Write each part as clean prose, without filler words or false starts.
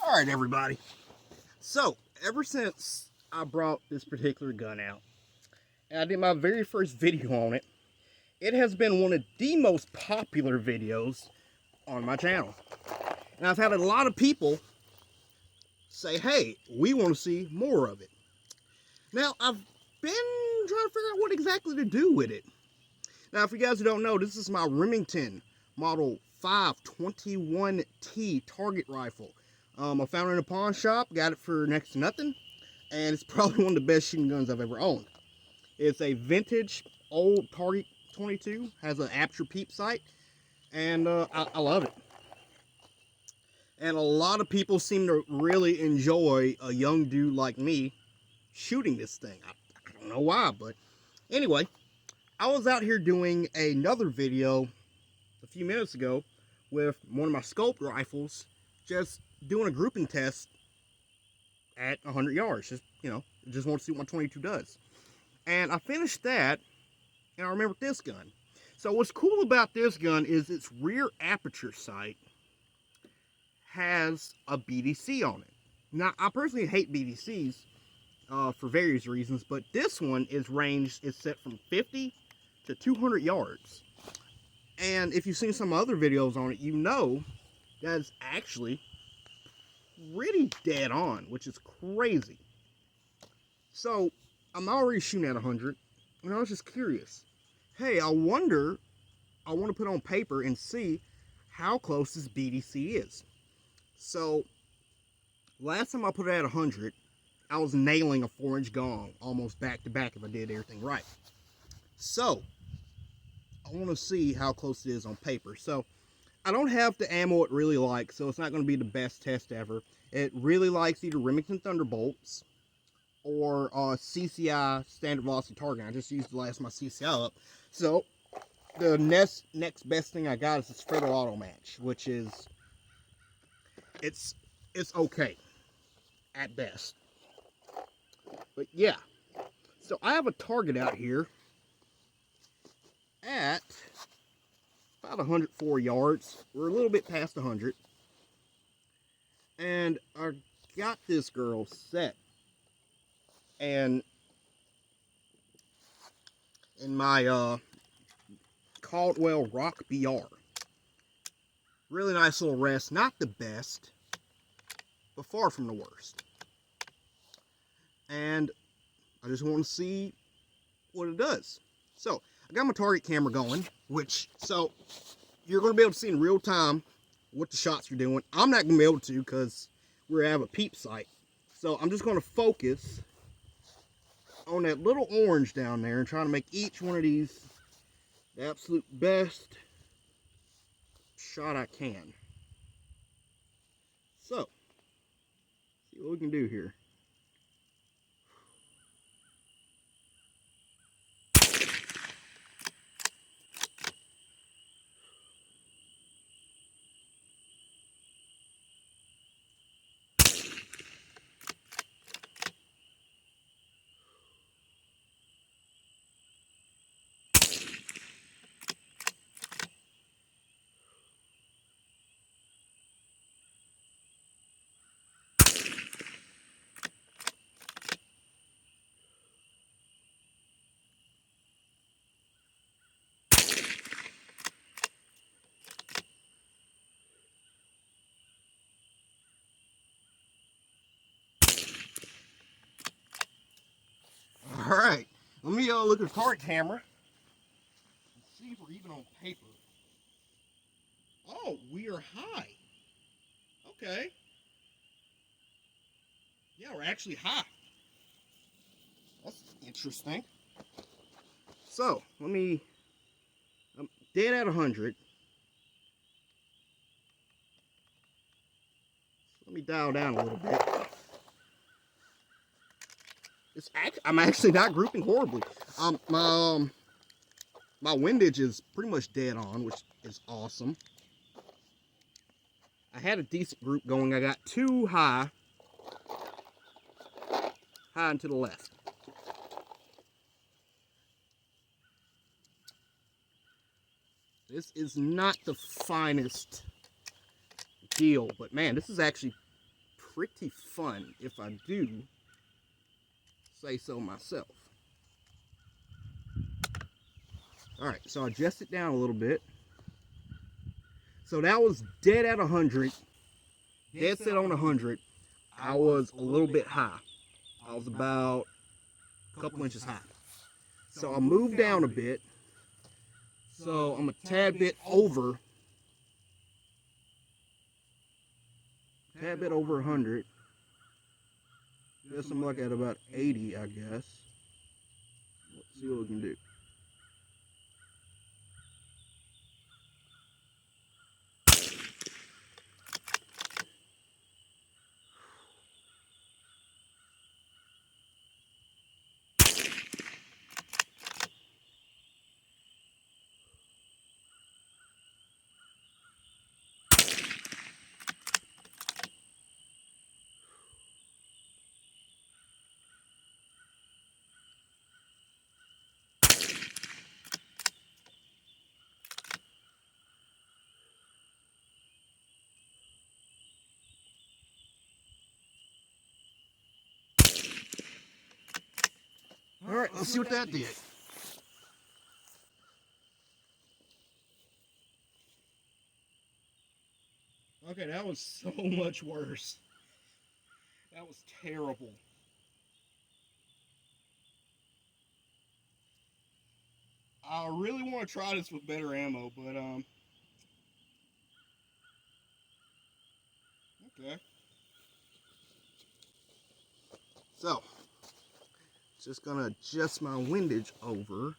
Alright, everybody. So, ever since I brought this particular gun out, and I did my very first video on it, it has been one of the most popular videos on my channel. And I've had a lot of people say, hey, we want to see more of it. Now, I've been trying to figure out what exactly to do with it. Now, if you guys don't know, this is my Remington Model 521T target rifle. I found it in a pawn shop, got it for next to nothing, and it's probably one of the best shooting guns I've ever owned. It's a vintage old Target 22, has an My Peep sight, and I love it. And a lot of people seem to really enjoy a young dude like me shooting this thing. I don't know why, but anyway, I was out here doing another video a few minutes ago with one of my scoped rifles, just doing a grouping test at 100 yards. Just want to see what my 22 does. And I finished that, and I remembered this gun. So what's cool about this gun is its rear aperture sight has a BDC on it. Now, I personally hate BDCs for various reasons, but this one is set from 50 to 200 yards. And if you've seen some other videos on it, you know that it's actually pretty dead on, which is crazy. So, I'm already shooting at 100, and I was just curious. Hey, I want to put on paper and see how close this BDC is. So, last time I put it at 100, I was nailing a 4-inch gong almost back to back if I did everything right. So, I want to see how close it is on paper. So, I don't have the ammo it really likes, so it's not going to be the best test ever. It really likes either Remington Thunderbolts or CCI Standard Velocity Target. I just used the last of my CCI up. So, the next best thing I got is this Federal Auto Match, which is, it's okay at best. But yeah, so I have a target out here at about 104 yards. We're a little bit past 100. And I got this girl set. And in my Caldwell Rock BR. Really nice little rest. Not the best, but far from the worst. And I just want to see what it does. So, I got my target camera going, so you're going to be able to see in real time what the shots you're doing. I'm not going to be able to because we have a peep sight. So, I'm just going to focus on that little orange down there and trying to make each one of these the absolute best shot I can. So, see what we can do here. Alright, let me look at the target camera and see if we're even on paper. Oh, we are high. Okay. Yeah, we're actually high. That's interesting. So, I'm dead at 100. Let me dial down a little bit. I'm actually not grouping horribly. My windage is pretty much dead on, which is awesome. I had a decent group going. I got too high and to the left. This is not the finest deal, but man, this is actually pretty fun, if I do say so myself. Alright, so I adjust it down a little bit. So that was dead at 100. Dead set on 100. I was a little bit high. I was about a couple inches high. So I moved down a bit. So I'm a tad bit over 100. Guess I'm looking at about 80, I guess. Let's see what we can do. Alright, let's see what that did. Okay, that was so much worse. That was terrible. I really want to try this with better ammo, but okay. So, just gonna adjust my windage over.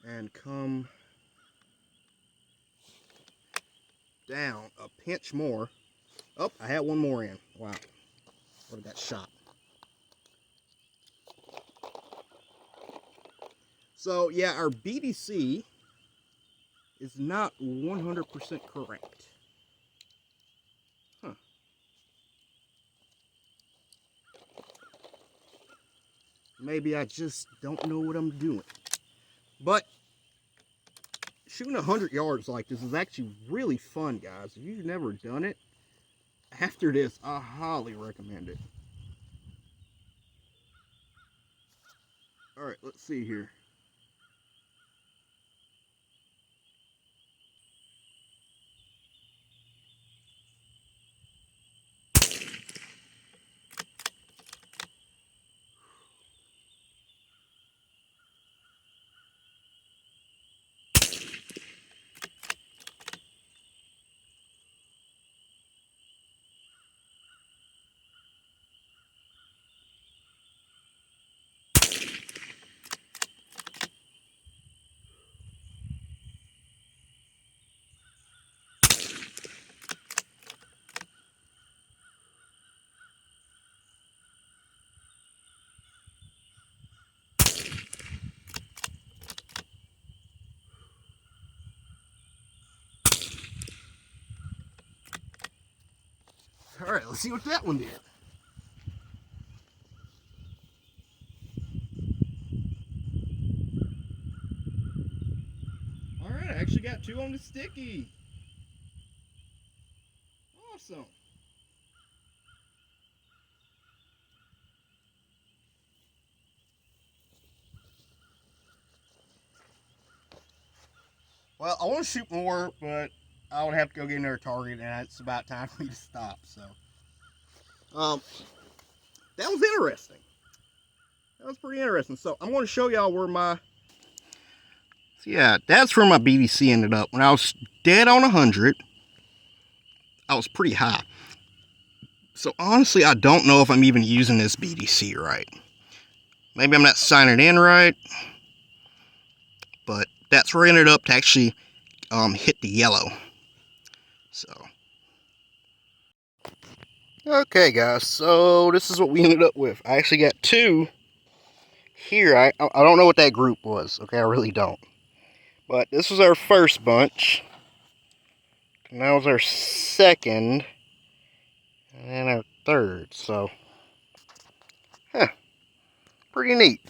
And come down a pinch more. Oh, I had one more in. Wow. Would have got shot. So, yeah, our BDC is not 100% correct. Huh. Maybe I just don't know what I'm doing. But shooting 100 yards like this is actually really fun, guys. If you've never done it, after this, I highly recommend it. Alright, let's see here. Alright, let's see what that one did. Alright, I actually got 2 on the sticky. Awesome. Well, I want to shoot more, but I would have to go get another target, and it's about time for me to stop. So, that was interesting. That was pretty interesting. So, I'm going to show y'all where my... So, yeah, that's where my BDC ended up. When I was dead on 100, I was pretty high. So, honestly, I don't know if I'm even using this BDC right. Maybe I'm not signing in right. But that's where I ended up to actually hit the yellow. So... Okay, guys, so this is what we ended up with. I actually got 2 here. I don't know what that group was. Okay, I really don't. But this was our first bunch. And that was our second. And our third. So, pretty neat.